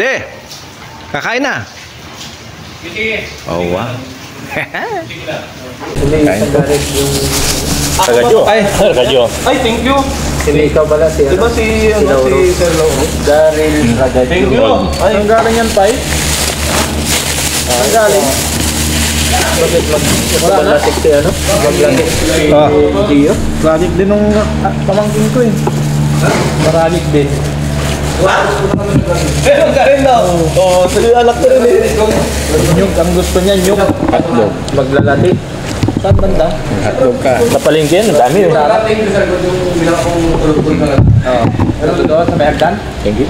De, kakain na. Oh, wow. Kain po. Tagadyo. Tagadyo. Ay, thank you. Hindi ikaw pala si Diba si Sir Lo? Daryl Ragadyo. Thank you. Ay, ang galing yan, Pai. Ang galing. Bakit maglatik si ano? Maglatik si Gio? Lanik din nung pamangkin ko eh. Maranik din. Ang galing daw. Oo, sige anak ko rin eh. Nyug, ang gusto niya nyug. Hotdog. Maglalati. Saan banda? Hotdog ka. Sa palengke, ang dami eh. Oo. Ano doon sa may hagdan? Thank you.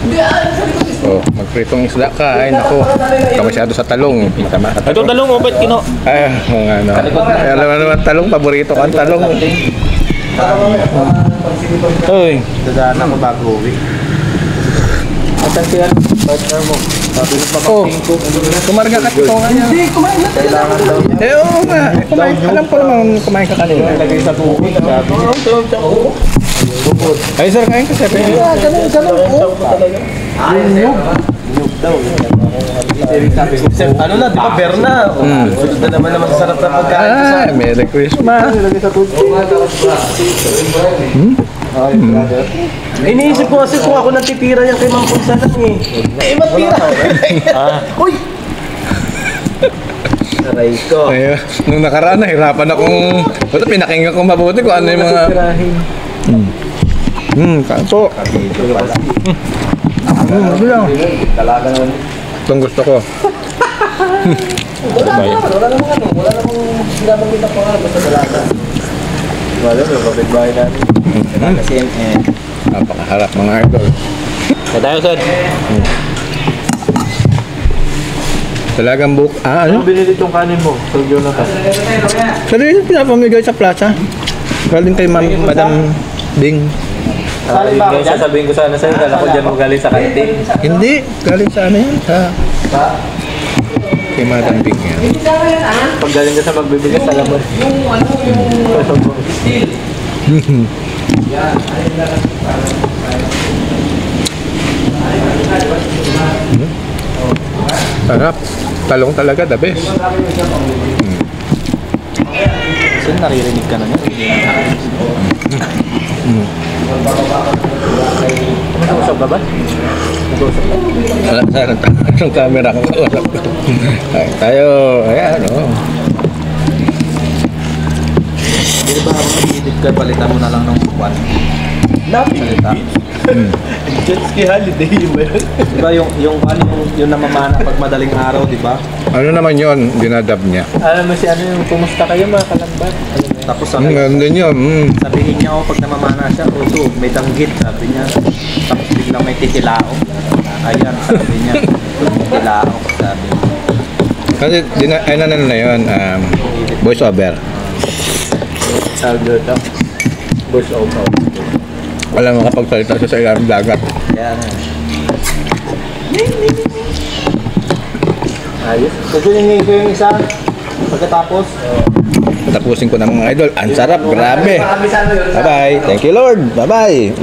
Oh, magpritong isda ka. Ay, naku. Ikaw masyado sa talong. Matama ka Ito talong, opet kino. Ay, mga ano. Alam mo naman talong. Paborito ka ang talong. Uy. Dadaan ako bago uwi. Asan siya? Partner mo. Sabi ng Oh, pamangkin ko. kumarga ka ito nga niya. Hindi, kumain na. Kailangan daw niya. Eh, oo nga. Kumain. Alam ko naman kumain ka kanina. Lagay sa tubig. Sabi niya. Ay, sir, kain ka. Sir, kain ka. Nyug daw. Sabi ko, Sir, ano na, di ba Berna? Sunod na naman naman sarap na pagkain. Ah, Merry Christmas. lagay sa tubig. Okay, brother. Iniisip ko kasi kung ako natitira yan kay Mang Pulsa lang eh. Eh, matira. Uy! Aray ko. Ay, nung nakaraan, nahirapan akong... Ito, pinakinggan ko mabuti kung ano yung mga... Kanto. Bilang. Talaga naman. Itong gusto ko. Wala namang ano, wala namang sinabanggit ang pangalan basta dalaga. Wala, may kapitbahay namin. Talaga CNN. Napakaharap mga idol. Kaya tayo, sir. Talagang book. Ah, ano? Ano binili itong kanin mo? Sir Jonathan. Sarili pinapamigay sa plaza. Galing kay Madam Bing. Yung sasabihin ko sana sa'yo, kala ko dyan mo galing sa kantin. Hindi. Galing sa ano yan? Kay Madam Bing yan. Pag galing ka sa magbibigas, alam mo. Sarap. Talong talaga, the best. Saan naririnig ka na niya? Nag-uusap ba ba? Nag-uusap ba? Wala sa ng camera ko. Ay, tayo, ayan, oh. Hindi ba habang nag-edit ka, palitan mo na lang ng buwan? Salita. Jet ski holiday ba yun? Di ba yung namamana pag madaling araw, di ba? Ano naman yun, dinadab niya. Alam mo si ano yung kumusta kayo mga kalambat? Tapos sabi, Ganda niya, sabihin niya ako pag namamana siya, so may danggit, sabi niya. Tapos biglang may titilao. Ayan, sabi niya. Titilao, sabi niya. Kasi, ano na yun, voice over. Saldo ito. Voice over. Alam mo kapag salita siya sa ilang dagat. Kaya nga. Ayos. Kukunin ko yung isa. Pagkatapos. Tapusin ko na mga idol. Ang sarap, grabe. Bye-bye. Thank you, Lord. Bye-bye.